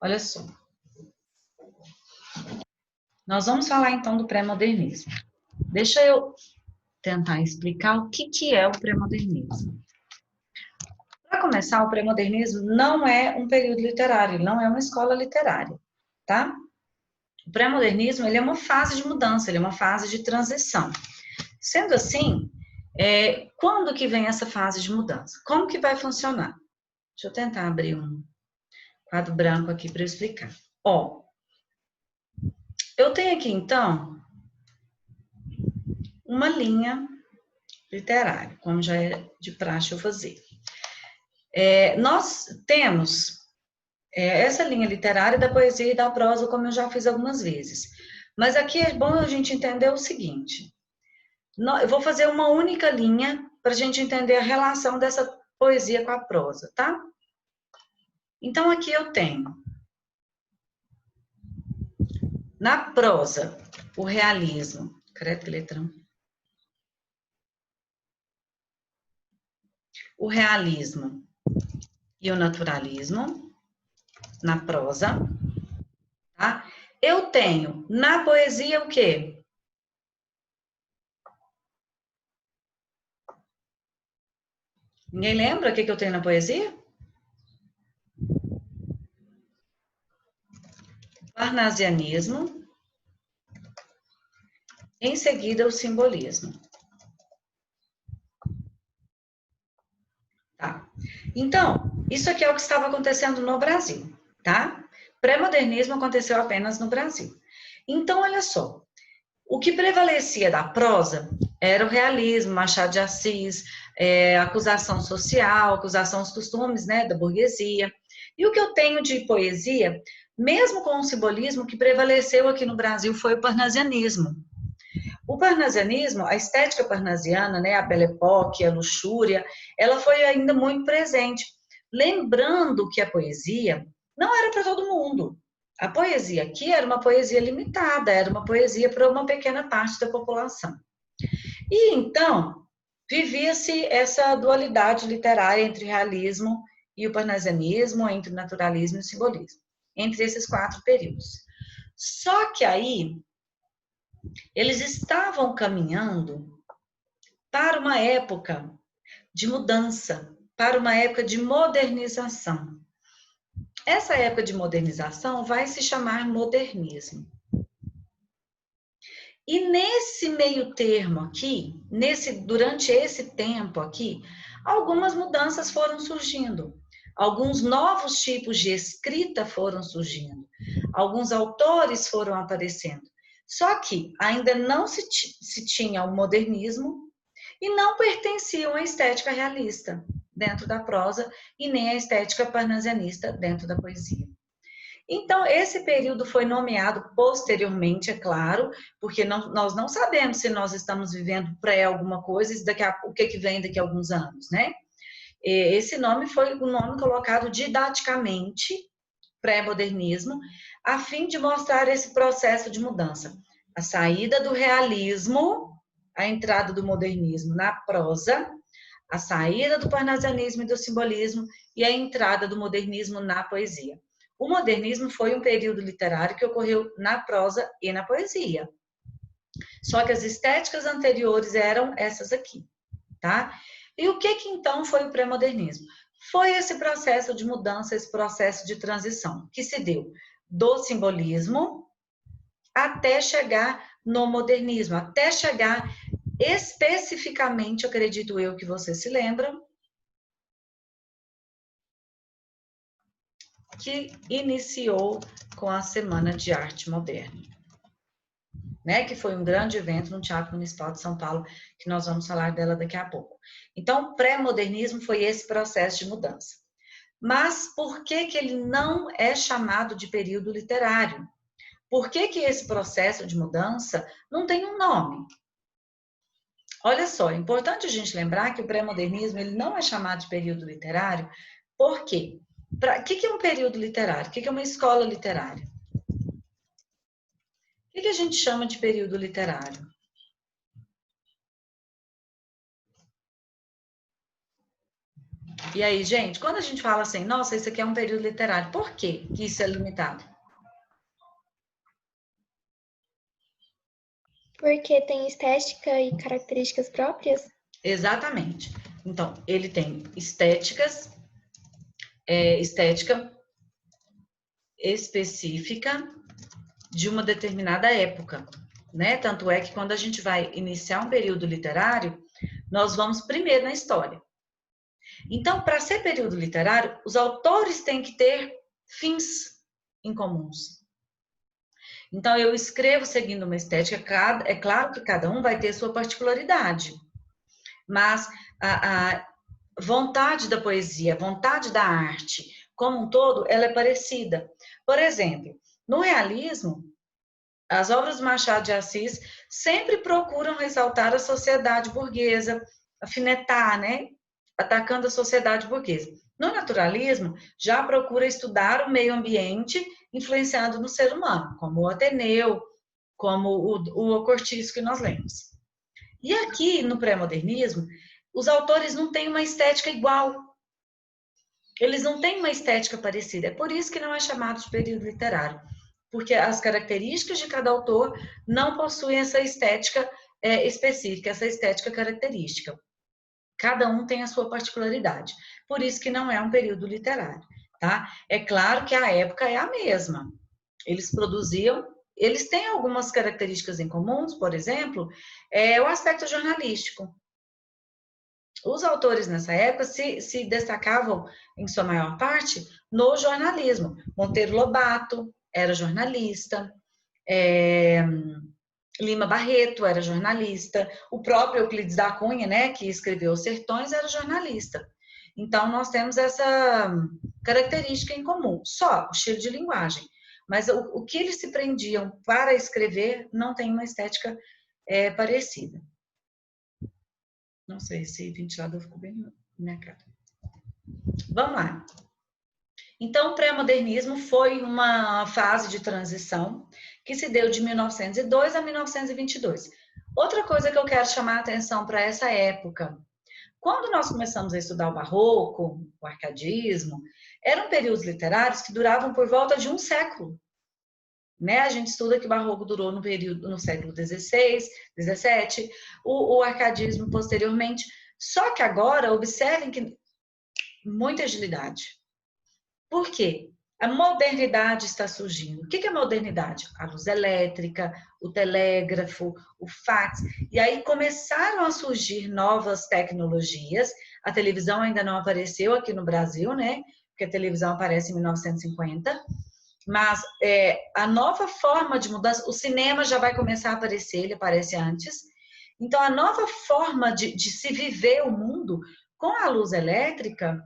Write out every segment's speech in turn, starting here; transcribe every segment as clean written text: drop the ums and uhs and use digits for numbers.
Olha só, nós vamos falar então do pré-modernismo. Deixa eu tentar explicar o que é o pré-modernismo. Para começar, o pré-modernismo não é um período literário, não é uma escola literária, tá? O pré-modernismo, ele é uma fase de mudança, ele é uma fase de transição. Sendo assim, quando que vem essa fase de mudança? Como que vai funcionar? Deixa eu tentar abrir um quadro branco aqui para eu explicar. Ó, eu tenho aqui, então, uma linha literária, como já é de praxe eu fazer. Nós temos essa linha literária da poesia e da prosa, como eu já fiz algumas vezes. Mas aqui é bom a gente entender o seguinte. Eu vou fazer uma única linha para a gente entender a relação dessa poesia com a prosa, tá? Então, aqui eu tenho, na prosa, o realismo. Credo, letrão. O realismo e o naturalismo, na prosa, tá? Eu tenho, na poesia, o quê? Ninguém lembra o que eu tenho na poesia? Parnasianismo. Em seguida, o simbolismo. Tá? Então, isso aqui é o que estava acontecendo no Brasil, tá? Pré-modernismo aconteceu apenas no Brasil. Então, olha só, o que prevalecia da prosa era o realismo, Machado de Assis, acusação social, acusação aos costumes, né, da burguesia. E o que eu tenho de poesia, mesmo com o simbolismo, que prevaleceu aqui no Brasil foi o parnasianismo. O parnasianismo, a estética parnasiana, né, a Belle Époque, a luxúria, ela foi ainda muito presente. Lembrando que a poesia não era para todo mundo. A poesia aqui era uma poesia limitada, era uma poesia para uma pequena parte da população. E então, vivia-se essa dualidade literária entre o realismo e o parnasianismo, entre o naturalismo e o simbolismo, entre esses 4 períodos. Só que aí, eles estavam caminhando para uma época de mudança, para uma época de modernização. Essa época de modernização vai se chamar modernismo. E nesse meio termo aqui, durante esse tempo aqui, algumas mudanças foram surgindo. Alguns novos tipos de escrita foram surgindo. Alguns autores foram aparecendo. Só que ainda não se tinha o modernismo e não pertenciam à estética realista dentro da prosa e nem à estética parnasianista dentro da poesia. Então, esse período foi nomeado posteriormente, é claro, porque nós não sabemos se nós estamos vivendo pré alguma coisa, o que vem daqui a alguns anos, né? Esse nome foi o nome colocado didaticamente, pré-modernismo, a fim de mostrar esse processo de mudança. A saída do realismo, a entrada do modernismo na prosa, a saída do parnasianismo e do simbolismo e a entrada do modernismo na poesia. O modernismo foi um período literário que ocorreu na prosa e na poesia. Só que as estéticas anteriores eram essas aqui, tá? E o que então foi o pré-modernismo? Foi esse processo de mudança, esse processo de transição que se deu do simbolismo até chegar no modernismo, até chegar especificamente, acredito eu que vocês se lembram, que iniciou com a Semana de Arte Moderna, né? Que foi um grande evento no Teatro Municipal de São Paulo, que nós vamos falar dela daqui a pouco. Então, o pré-modernismo foi esse processo de mudança. Mas por que ele não é chamado de período literário? Por que esse processo de mudança não tem um nome? Olha só, é importante a gente lembrar que o pré-modernismo ele não é chamado de período literário, por quê? O que é um período literário? O que é uma escola literária? O que a gente chama de período literário? E aí, gente, quando a gente fala assim, nossa, isso aqui é um período literário, por quê que isso é limitado? Porque tem estética e características próprias? Exatamente. Então, ele tem estética específica de uma determinada época, né? Tanto é que quando a gente vai iniciar um período literário, nós vamos primeiro na história. Então, para ser período literário, os autores têm que ter fins em comuns. Então, eu escrevo seguindo uma estética, é claro que cada um vai ter sua particularidade, mas a vontade da poesia, a vontade da arte, como um todo, ela é parecida. Por exemplo, no realismo, as obras do Machado de Assis sempre procuram ressaltar a sociedade burguesa, afinetar, né? Atacando a sociedade burguesa. No naturalismo, já procura estudar o meio ambiente influenciado no ser humano, como o Ateneu, como o Cortiço que nós lemos. E aqui, no pré-modernismo, os autores não têm uma estética igual. Eles não têm uma estética parecida. É por isso que não é chamado de período literário, porque as características de cada autor não possuem essa estética específica, essa estética característica. Cada um tem a sua particularidade. Por isso que não é um período literário, tá? É claro que a época é a mesma. Eles produziam, eles têm algumas características em comuns, por exemplo, o aspecto jornalístico. Os autores nessa época se destacavam, em sua maior parte, no jornalismo. Monteiro Lobato era jornalista, Lima Barreto era jornalista, o próprio Euclides da Cunha, né, que escreveu Os Sertões, era jornalista. Então, nós temos essa característica em comum, só o estilo de linguagem. Mas o que eles se prendiam para escrever não tem uma estética parecida. Não sei se o ventilador ficou bem na minha cara. Vamos lá. Então, o pré-modernismo foi uma fase de transição que se deu de 1902 a 1922. Outra coisa que eu quero chamar a atenção para essa época, quando nós começamos a estudar o barroco, o arcadismo, eram períodos literários que duravam por volta de um século. Né? A gente estuda que o barroco durou no século XVI, XVII, o arcadismo posteriormente. Só que agora, observem que muita agilidade. Por quê? A modernidade está surgindo. O que é modernidade? A luz elétrica, o telégrafo, o fax. E aí começaram a surgir novas tecnologias. A televisão ainda não apareceu aqui no Brasil, né? Porque a televisão aparece em 1950. Mas a nova forma de mudança, o cinema já vai começar a aparecer, ele aparece antes. Então, a nova forma de se viver o mundo com a luz elétrica,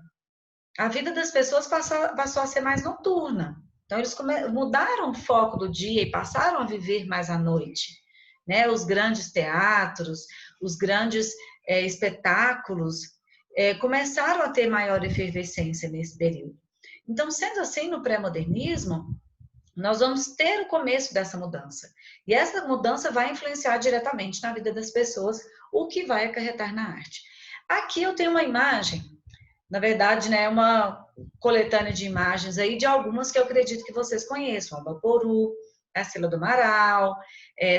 a vida das pessoas passou a ser mais noturna. Então, eles mudaram o foco do dia e passaram a viver mais à noite. Né? Os grandes teatros, os grandes espetáculos começaram a ter maior efervescência nesse período. Então, sendo assim, no pré-modernismo, nós vamos ter o começo dessa mudança. E essa mudança vai influenciar diretamente na vida das pessoas, o que vai acarretar na arte. Aqui eu tenho uma imagem, na verdade, né, uma coletânea de imagens aí de algumas que eu acredito que vocês conheçam. Abaporu, a Cila do Amaral,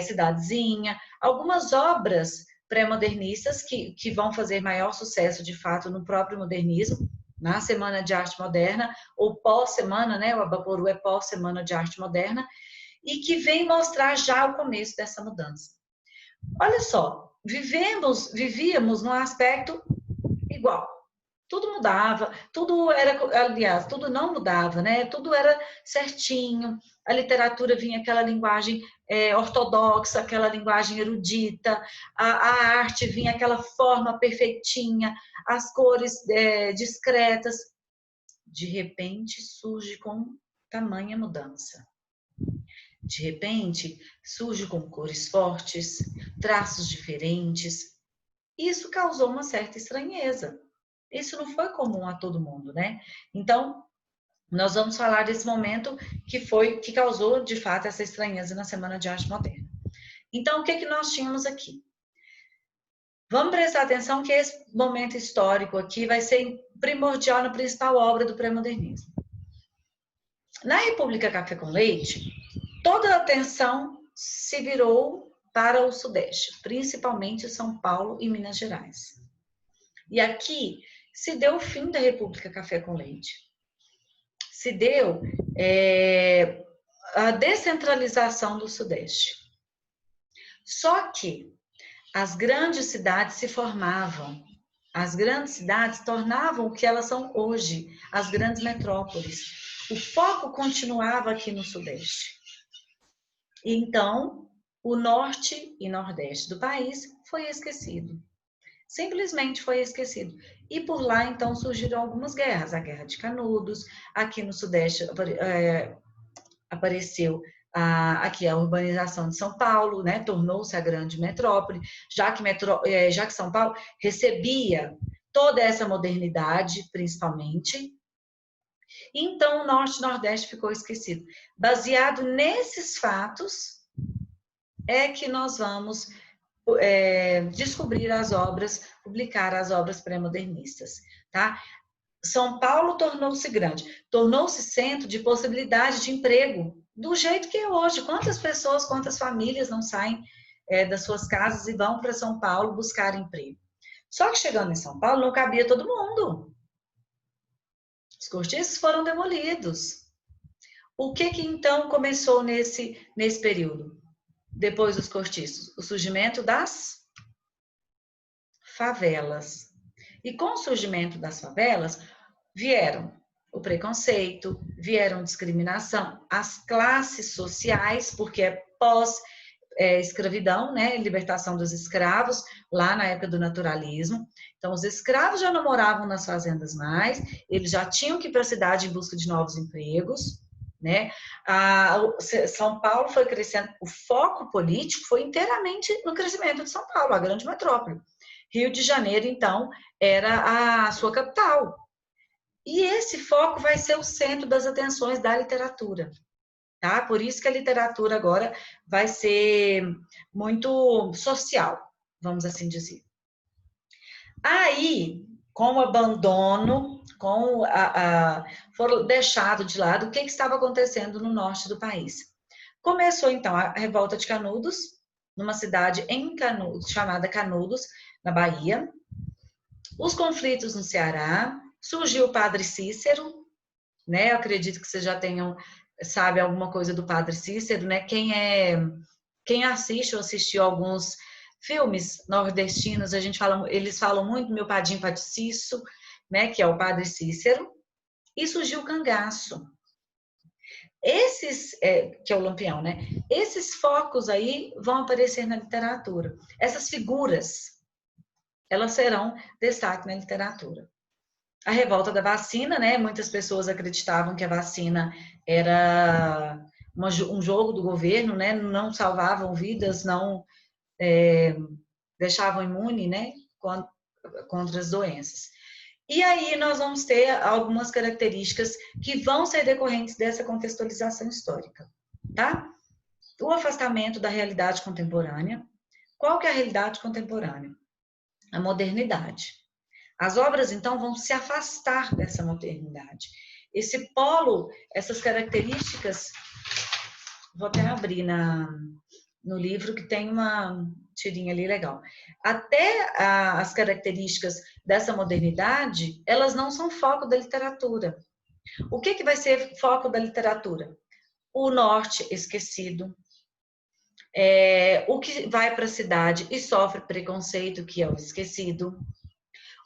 Cidadezinha, algumas obras pré-modernistas que vão fazer maior sucesso, de fato, no próprio modernismo, na Semana de Arte Moderna, ou pós-semana, né? O Abaporu é pós-semana de Arte Moderna, e que vem mostrar já o começo dessa mudança. Olha só, vivíamos num aspecto igual. Tudo mudava, tudo era, aliás, tudo não mudava, né? Tudo era certinho. A literatura vinha aquela linguagem ortodoxa, aquela linguagem erudita, a arte vinha aquela forma perfeitinha, as cores discretas. De repente surge com tamanha mudança. De repente surge com cores fortes, traços diferentes. Isso causou uma certa estranheza. Isso não foi comum a todo mundo, né? Então, nós vamos falar desse momento que causou, de fato, essa estranheza na Semana de Arte Moderna. Então, o que nós tínhamos aqui? Vamos prestar atenção que esse momento histórico aqui vai ser primordial, na principal obra do pré-modernismo. Na República Café com Leite, toda a atenção se virou para o Sudeste, principalmente São Paulo e Minas Gerais. E aqui se deu o fim da República Café com Leite. Se deu a descentralização do Sudeste. Só que as grandes cidades se formavam. As grandes cidades tornavam o que elas são hoje, as grandes metrópoles. O foco continuava aqui no Sudeste. Então, o Norte e Nordeste do país foi esquecido. Simplesmente foi esquecido. E por lá, então, surgiram algumas guerras. A Guerra de Canudos, aqui no Sudeste apareceu aqui a urbanização de São Paulo, né? Tornou-se a grande metrópole, já que São Paulo recebia toda essa modernidade, principalmente. Então, o Norte e Nordeste ficou esquecido. Baseado nesses fatos, é que nós vamos descobrir as obras, publicar as obras pré-modernistas, tá? São Paulo tornou-se grande, tornou-se centro de possibilidade de emprego, do jeito que é hoje. Quantas pessoas, quantas famílias não saem das suas casas e vão para São Paulo buscar emprego? Só que chegando em São Paulo não cabia todo mundo. Os cortiços foram demolidos. O que então começou nesse período? Depois dos cortiços, o surgimento das favelas. E com o surgimento das favelas, vieram o preconceito, vieram discriminação, as classes sociais, porque é pós-escravidão, né? Libertação dos escravos, lá na época do naturalismo. Então, os escravos já não moravam nas fazendas mais, eles já tinham que ir para a cidade em busca de novos empregos, né? São Paulo foi crescendo, o foco político foi inteiramente no crescimento de São Paulo, a grande metrópole. Rio de Janeiro, então, era a sua capital. E esse foco vai ser o centro das atenções da literatura, tá? Por isso que a literatura agora vai ser muito social, vamos assim dizer. Aí, com o abandono, foram deixado de lado o que estava acontecendo no norte do país. Começou, então, a revolta de Canudos, numa cidade em Canudos, chamada Canudos, na Bahia. Os conflitos no Ceará. Surgiu o Padre Cícero, né? Eu acredito que vocês já sabe alguma coisa do Padre Cícero, né? Quem assiste ou assistiu alguns filmes nordestinos, eles falam muito do meu padrinho Padre Cício, né? Que é o Padre Cícero. E surgiu o cangaço. Que é o Lampião, né? Esses focos aí vão aparecer na literatura. Essas figuras, elas serão destaque na literatura. A revolta da vacina, né? Muitas pessoas acreditavam que a vacina era um jogo do governo, né? Não salvavam vidas, não deixavam imune, né? Contra as doenças. E aí nós vamos ter algumas características que vão ser decorrentes dessa contextualização histórica, tá? O afastamento da realidade contemporânea. Qual que é a realidade contemporânea? A modernidade. As obras, então, vão se afastar dessa modernidade. Esse polo, essas características, vou até abrir no livro que tem uma tirinha ali legal. Até as características dessa modernidade, elas não são foco da literatura. O que vai ser foco da literatura? O norte esquecido. O que vai para a cidade e sofre preconceito, que é o esquecido.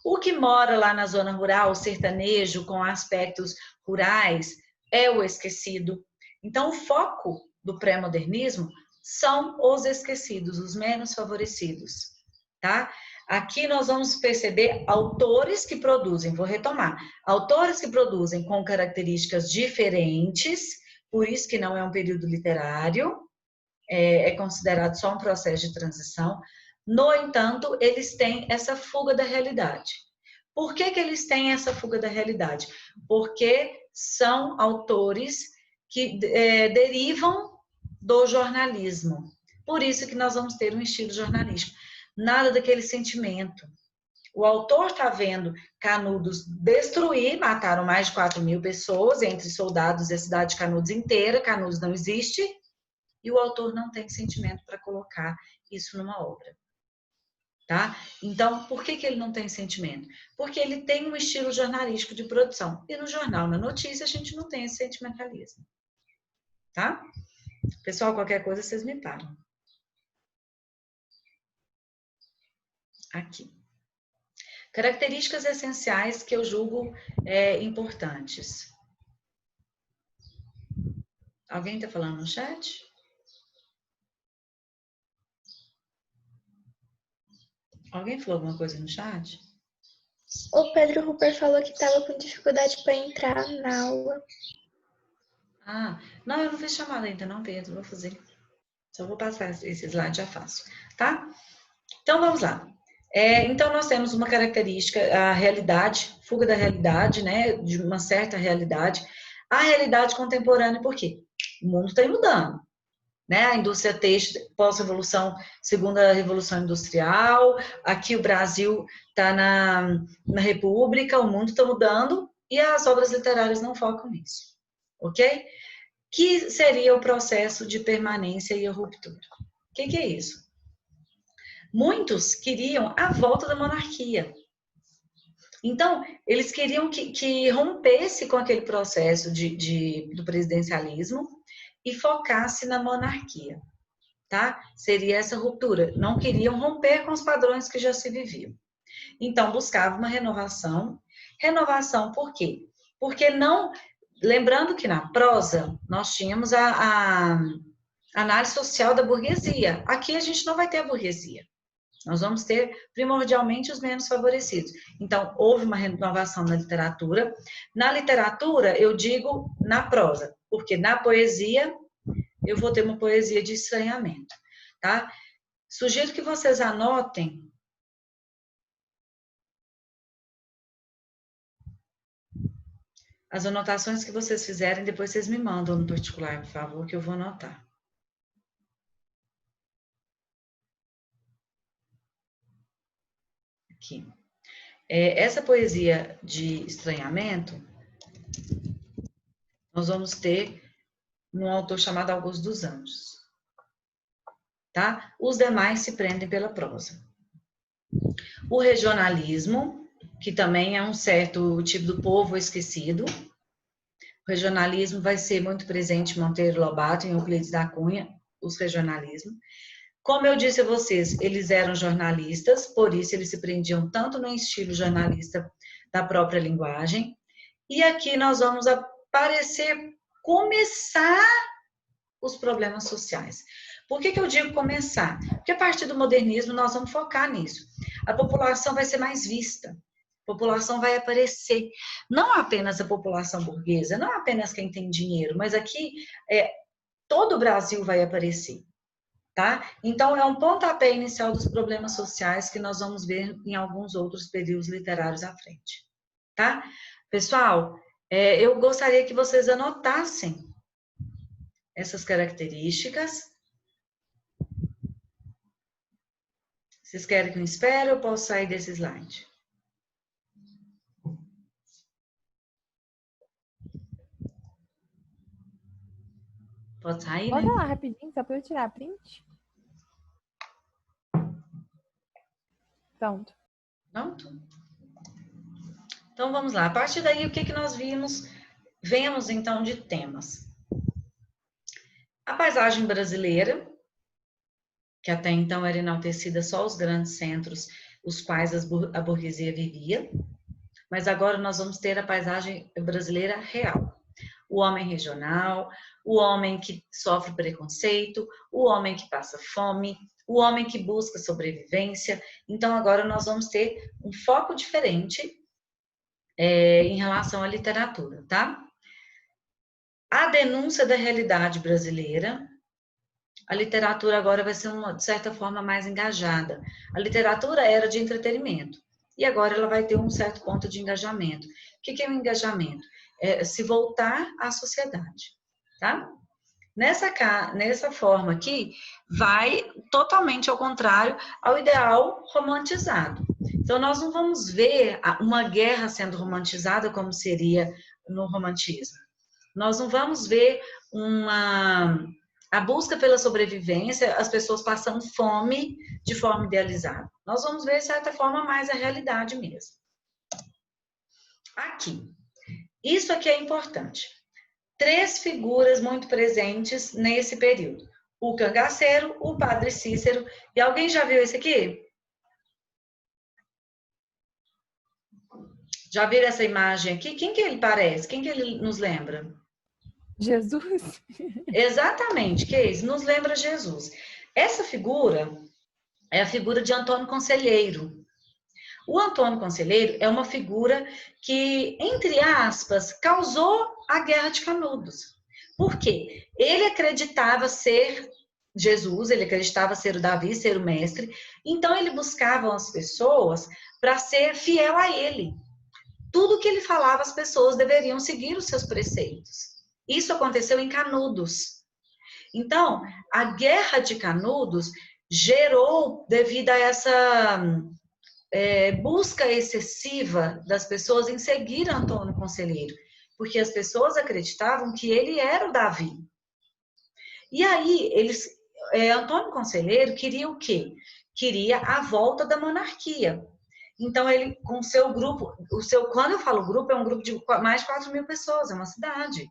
O que mora lá na zona rural, o sertanejo, com aspectos rurais, é o esquecido. Então, o foco do pré-modernismo são os esquecidos, os menos favorecidos, tá? Aqui nós vamos perceber autores que produzem, vou retomar, autores que produzem com características diferentes, por isso que não é um período literário, é considerado só um processo de transição. No entanto, eles têm essa fuga da realidade. Por que eles têm essa fuga da realidade? Porque são autores que derivam do jornalismo. Por isso que nós vamos ter um estilo jornalístico. Nada daquele sentimento, O autor está vendo Canudos destruir, mataram mais de 4.000 pessoas, entre soldados e a cidade de Canudos inteira, Canudos não existe, e o autor não tem sentimento para colocar isso numa obra. Tá? Então, por que ele não tem sentimento? Porque ele tem um estilo jornalístico de produção. E no jornal, na notícia, a gente não tem esse sentimentalismo. Tá? Pessoal, qualquer coisa, vocês me param. Aqui. Características essenciais que eu julgo importantes. Alguém está falando no chat? Alguém falou alguma coisa no chat? O Pedro Rupert falou que estava com dificuldade para entrar na aula. Ah, não, eu não fiz chamada ainda não, Pedro, vou fazer. Só vou passar esse slide, já faço, tá? Então, vamos lá. Então, nós temos uma característica, a realidade, fuga da realidade, né, de uma certa realidade. A realidade contemporânea, por quê? O mundo está mudando, né? A indústria têxtil, pós-revolução, segunda revolução industrial, aqui o Brasil está na República, o mundo está mudando e as obras literárias não focam nisso, ok? Que seria o processo de permanência e a ruptura. O que é isso? Muitos queriam a volta da monarquia. Então, eles queriam que rompesse com aquele processo do presidencialismo e focasse na monarquia, tá? Seria essa ruptura. Não queriam romper com os padrões que já se viviam. Então, buscava uma renovação. Renovação por quê? Porque não... Lembrando que na prosa, nós tínhamos a análise social da burguesia. Aqui a gente não vai ter a burguesia. Nós vamos ter, primordialmente, os menos favorecidos. Então, houve uma renovação na literatura. Na literatura, eu digo na prosa, porque na poesia, eu vou ter uma poesia de estranhamento, tá? Sugiro que vocês anotem as anotações que vocês fizerem, depois vocês me mandam no particular, por favor, que eu vou anotar. Aqui. Essa poesia de estranhamento, nós vamos ter num autor chamado Augusto dos Anjos. Tá? Os demais se prendem pela prosa. O regionalismo, que também é um certo tipo do povo esquecido. O regionalismo vai ser muito presente em Monteiro Lobato, em Euclides da Cunha, os regionalismos. Como eu disse a vocês, eles eram jornalistas, por isso eles se prendiam tanto no estilo jornalista da própria linguagem. E aqui nós vamos começar os problemas sociais. Por que eu digo começar? Porque a partir do modernismo nós vamos focar nisso. A população vai ser mais vista, a população vai aparecer. Não apenas a população burguesa, não apenas quem tem dinheiro, mas aqui todo o Brasil vai aparecer. Tá? Então, é um pontapé inicial dos problemas sociais que nós vamos ver em alguns outros períodos literários à frente. Tá? Pessoal, eu gostaria que vocês anotassem essas características. Vocês querem que eu espere ou eu posso sair desse slide? Pode sair, Pode né? lá rapidinho, só para eu tirar a print. Pronto. Pronto? Então, vamos lá. A partir daí, o que nós vemos, então, de temas? A paisagem brasileira, que até então era enaltecida só os grandes centros, os quais a burguesia vivia, mas agora nós vamos ter a paisagem brasileira real. O homem regional, o homem que sofre preconceito, o homem que passa fome, o homem que busca sobrevivência. Então, agora nós vamos ter um foco diferente em relação à literatura, tá? A denúncia da realidade brasileira. A literatura agora vai ser, de certa forma, mais engajada. A literatura era de entretenimento e agora ela vai ter um certo ponto de engajamento. O que é o engajamento? É se voltar à sociedade, tá? Nessa forma aqui, vai totalmente ao contrário ao ideal romantizado. Então, nós não vamos ver uma guerra sendo romantizada como seria no romantismo. Nós não vamos ver a busca pela sobrevivência, as pessoas passando fome de forma idealizada. Nós vamos ver, de certa forma, mais a realidade mesmo. Aqui. Isso aqui é importante. 3 figuras muito presentes nesse período. O cangaceiro, o padre Cícero. E alguém já viu esse aqui? Já viram essa imagem aqui? Quem que ele parece? Quem que ele nos lembra? Jesus? Exatamente, Keis, nos lembra Jesus. Essa figura é a figura de Antônio Conselheiro. O Antônio Conselheiro é uma figura que, entre aspas, causou a Guerra de Canudos. Por quê? Ele acreditava ser Jesus, ele acreditava ser o Davi, ser o mestre, então ele buscava as pessoas para ser fiel a ele. Tudo que ele falava, as pessoas deveriam seguir os seus preceitos. Isso aconteceu em Canudos. Então, a Guerra de Canudos gerou, devido a essa busca excessiva das pessoas em seguir Antônio Conselheiro, porque as pessoas acreditavam que ele era o Davi. E aí, Antônio Conselheiro queria o quê? Queria a volta da monarquia. Então, ele, com o seu grupo, quando eu falo grupo, é um grupo de mais de 4.000 pessoas, é uma cidade.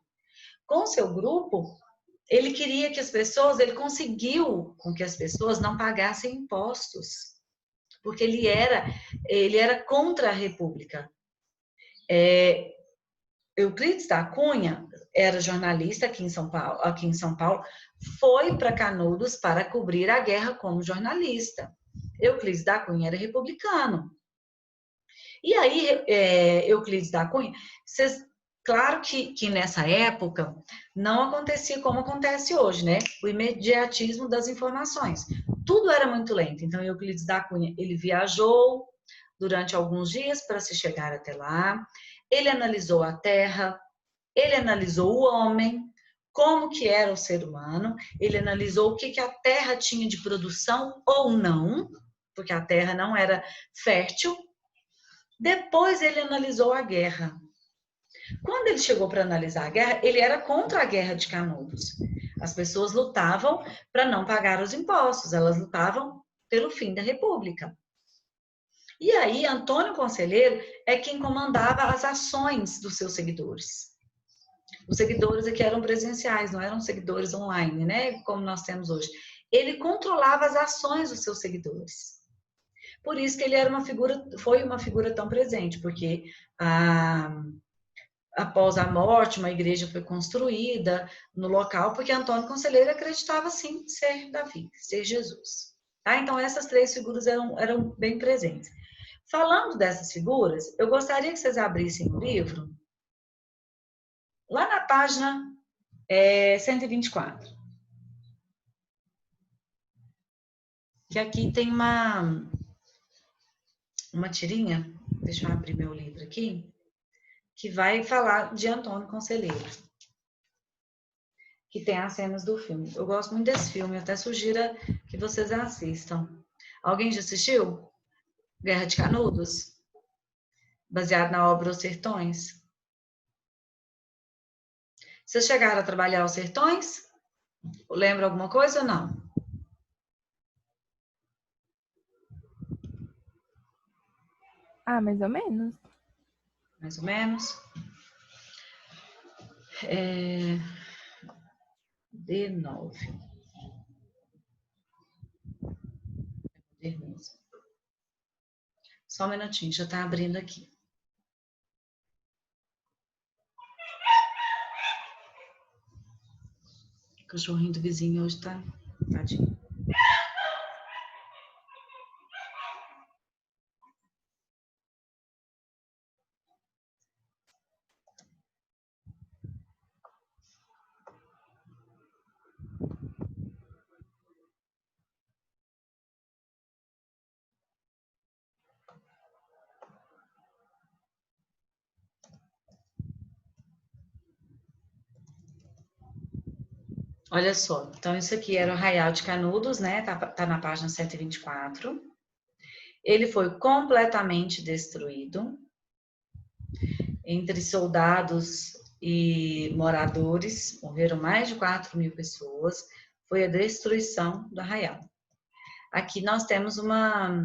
Com o seu grupo, ele queria que ele conseguiu com que as pessoas não pagassem impostos, porque ele era contra a República. Euclides da Cunha era jornalista aqui em São Paulo, foi para Canudos para cobrir a guerra como jornalista. Euclides da Cunha era republicano. E aí, Euclides da Cunha, claro que nessa época não acontecia como acontece hoje, né? O imediatismo das informações. Tudo era muito lento. Então, Euclides da Cunha, ele viajou durante alguns dias para se chegar até lá. Ele analisou a Terra, ele analisou o homem, como que era o ser humano, ele analisou o que a Terra tinha de produção ou não, porque a Terra não era fértil. Depois ele analisou a guerra. Quando ele chegou para analisar a guerra, ele era contra a Guerra de Canudos. As pessoas lutavam para não pagar os impostos, elas lutavam pelo fim da República. E aí, Antônio Conselheiro é quem comandava as ações dos seus seguidores. Os seguidores aqui eram presenciais, não eram seguidores online, né? Como nós temos hoje. Ele controlava as ações dos seus seguidores. Por isso que ele foi uma figura tão presente, porque após a morte, uma igreja foi construída no local, porque Antônio Conselheiro acreditava, sim, ser Davi, ser Jesus. Tá? Então, essas 3 figuras eram bem presentes. Falando dessas figuras, eu gostaria que vocês abrissem o livro, lá na página 124. Que aqui tem uma tirinha, deixa eu abrir meu livro aqui, que vai falar de Antônio Conselheiro, que tem as cenas do filme. Eu gosto muito desse filme, eu até sugiro que vocês assistam. Alguém já assistiu? Guerra de Canudos? Baseado na obra Os Sertões? Vocês chegaram a trabalhar os sertões? Lembra alguma coisa ou não? Ah, mais ou menos. Mais ou menos. D9. Só um minutinho, já está abrindo aqui. O cachorrinho do vizinho hoje tá tadinho. Olha só, então isso aqui era o Arraial de Canudos, né? Tá na página 124. ele foi completamente destruído. Entre soldados e moradores, morreram mais de 4.000 pessoas. Foi a destruição do arraial. Aqui nós temos uma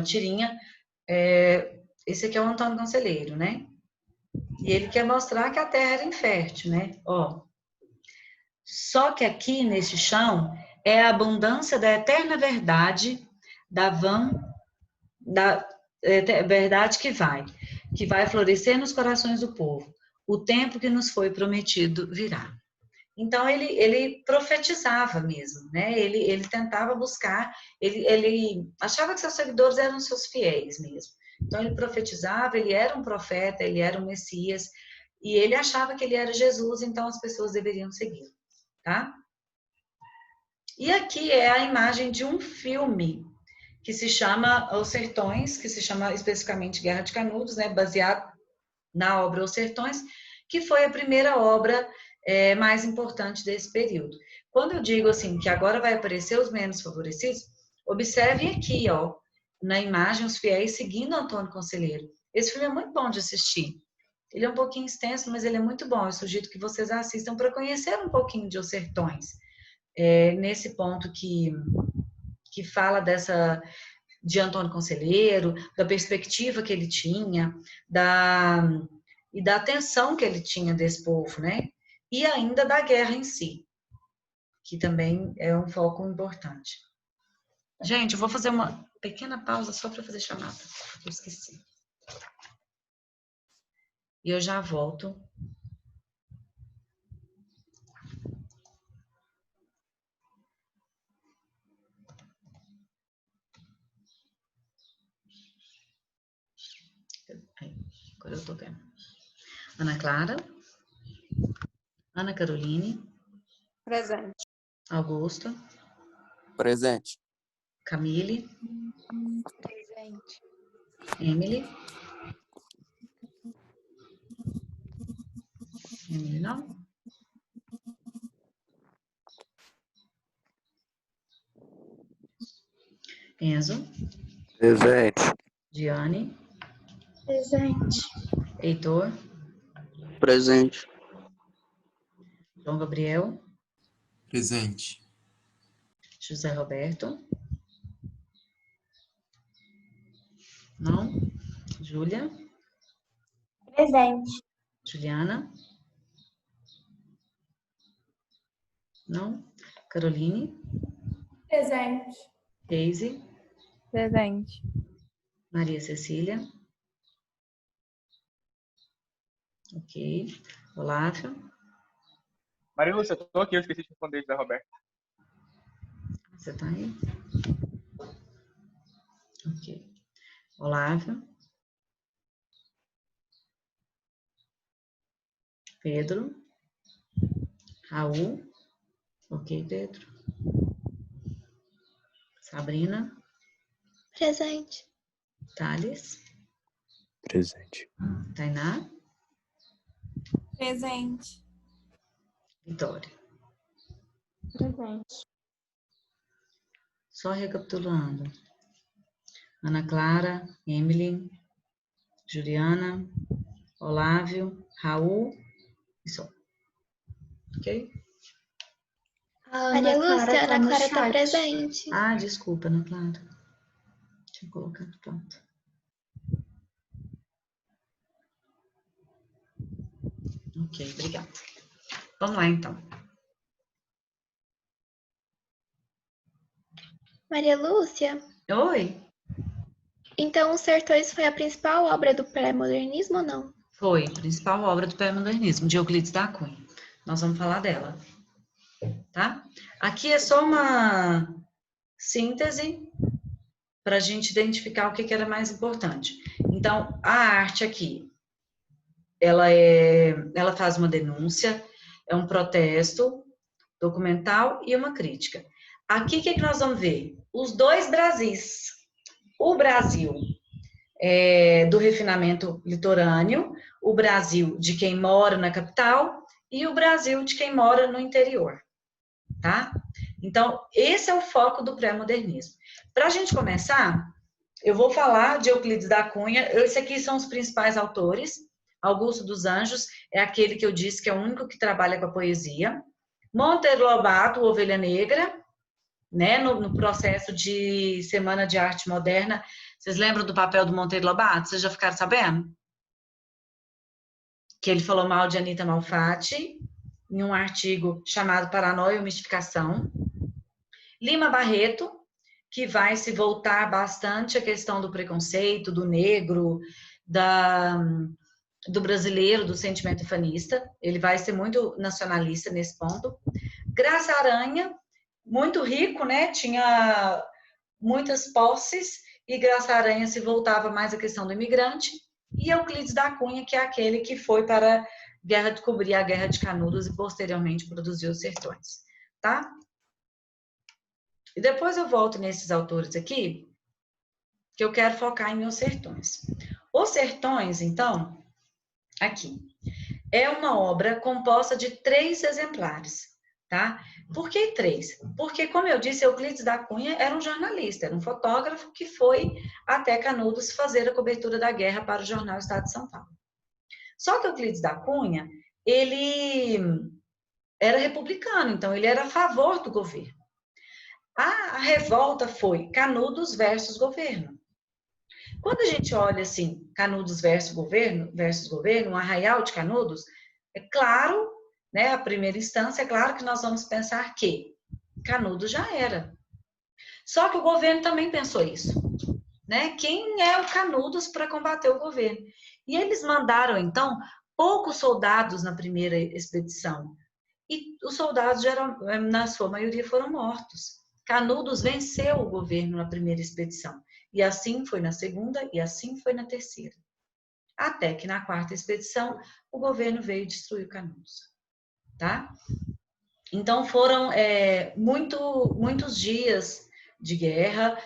tirinha. Esse aqui é o Antônio Conselheiro, né? E ele quer mostrar que a terra era infértil, né? Ó. Só que aqui, neste chão, é a abundância da eterna verdade, da verdade que vai florescer nos corações do povo. O tempo que nos foi prometido virá. Então, ele profetizava mesmo, né? Ele tentava buscar, ele achava que seus seguidores eram seus fiéis mesmo. Então, ele profetizava, ele era um profeta, ele era um Messias, e ele achava que ele era Jesus, então as pessoas deveriam segui-lo, tá? E aqui é a imagem de um filme que se chama Os Sertões, que se chama especificamente Guerra de Canudos, né? Baseado na obra Os Sertões, que foi a primeira obra mais importante desse período. Quando eu digo assim, que agora vai aparecer os menos favorecidos, observem aqui, ó, na imagem, os fiéis seguindo Antônio Conselheiro. Esse filme é muito bom de assistir. Ele é um pouquinho extenso, mas ele é muito bom. Eu sugiro que vocês assistam para conhecer um pouquinho de Os Sertões. Nesse ponto que fala de Antônio Conselheiro, da perspectiva que ele tinha, e da atenção que ele tinha desse povo, né? E ainda da guerra em si, que também é um foco importante. Gente, eu vou fazer uma pequena pausa só para fazer chamada, eu esqueci. E eu já volto. Agora eu tô vendo. Ana Clara. Ana Caroline. Presente. Augusto. Presente. Camille. Presente. Emily. Emily não. Enzo. Presente. Diane. Presente. Heitor. Presente. João Gabriel. Presente. José Roberto. Não. Júlia. Presente. Juliana. Não. Caroline. Presente. Daisy. Presente. Maria Cecília. Ok. Olávio. Maria Lúcia, eu tô aqui, eu esqueci de responder, José Roberto. Você tá aí? Ok. Olávio. Pedro. Raul. Ok, Pedro. Sabrina. Presente. Thales. Presente. Tainá. Presente. Vitória. Presente. Só recapitulando. Ana Clara, Emily, Juliana, Olávio, Raul e só. Ok? Maria Lúcia, Ana Clara tá presente. Ah, desculpa, Ana Clara. Deixa eu colocar no pronto. Ok, obrigada. Vamos lá, então. Maria Lúcia, Oi? então Os Sertões foi a principal obra do pré-modernismo ou não? Foi, principal obra do pré-modernismo, de Euclides da Cunha. Nós vamos falar dela, tá? Aqui é só uma síntese para a gente identificar o que era mais importante. Então, a arte aqui, ela faz uma denúncia, é um protesto documental e uma crítica. Aqui, o que nós vamos ver? Os dois Brasis. O Brasil do refinamento litorâneo, o Brasil de quem mora na capital e o Brasil de quem mora no interior, tá? Então, esse é o foco do pré-modernismo. Para a gente começar, eu vou falar de Euclides da Cunha. Esses aqui são os principais autores. Augusto dos Anjos é aquele que eu disse que é o único que trabalha com a poesia. Monteiro Lobato, Ovelha Negra, né, no processo de Semana de Arte Moderna. Vocês lembram do papel do Monteiro Lobato? Vocês já ficaram sabendo? Que ele falou mal de Anita Malfatti em um artigo chamado Paranoia ou Mistificação. Lima Barreto, que vai se voltar bastante à questão do preconceito, do negro, do brasileiro, do sentimento ufanista. Ele vai ser muito nacionalista nesse ponto. Graça Aranha, muito rico, né? Tinha muitas posses, e Graça Aranha se voltava mais à questão do imigrante. E Euclides da Cunha, que é aquele que foi para cobrir a Guerra de Canudos e posteriormente produziu Os Sertões, tá? E depois eu volto nesses autores aqui, que eu quero focar em Os Sertões. Os Sertões, então, aqui, é uma obra composta de 3 exemplares, tá? Por que 3? Porque, como eu disse, Euclides da Cunha era um jornalista, era um fotógrafo que foi até Canudos fazer a cobertura da guerra para o jornal Estado de São Paulo. Só que Euclides da Cunha, ele era republicano, então ele era a favor do governo. A revolta foi Canudos versus governo. Quando a gente olha assim, Canudos versus governo, um arraial de Canudos, é claro, né, a primeira instância, é claro que nós vamos pensar que Canudos já era. Só que o governo também pensou isso, né? Quem é o Canudos para combater o governo? E eles mandaram, então, poucos soldados na primeira expedição. E os soldados, na sua maioria, foram mortos. Canudos venceu o governo na primeira expedição. E assim foi na segunda, e assim foi na terceira. Até que na 4ª expedição, o governo veio destruir Canudos. Tá? Então foram muitos dias de guerra,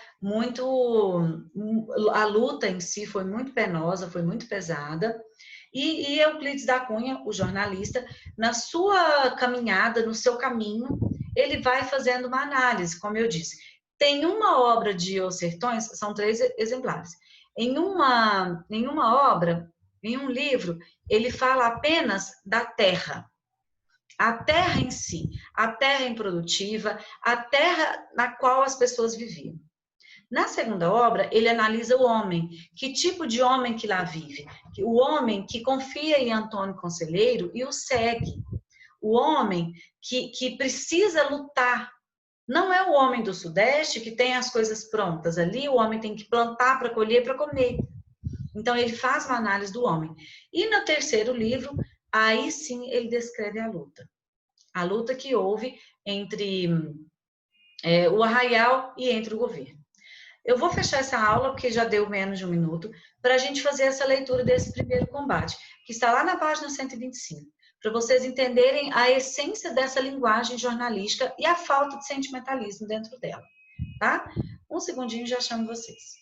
a luta em si foi muito penosa, foi muito pesada. E Euclides da Cunha, o jornalista, na sua caminhada, no seu caminho, ele vai fazendo uma análise, como eu disse. Tem uma obra de Os Sertões, são 3 exemplares. Em uma obra, em um livro, ele fala apenas da terra. A terra em si, a terra improdutiva, a terra na qual as pessoas viviam. Na segunda obra, ele analisa o homem, que tipo de homem que lá vive. O homem que confia em Antônio Conselheiro e o segue. O homem que precisa lutar. Não é o homem do Sudeste que tem as coisas prontas. Ali o homem tem que plantar para colher, para comer. Então ele faz uma análise do homem. E no terceiro livro, aí sim ele descreve a luta. A luta que houve entre o arraial e entre o governo. Eu vou fechar essa aula, porque já deu menos de 1 minuto, para a gente fazer essa leitura desse primeiro combate, que está lá na página 125, para vocês entenderem a essência dessa linguagem jornalística e a falta de sentimentalismo dentro dela, tá? Um segundinho, já chamo vocês.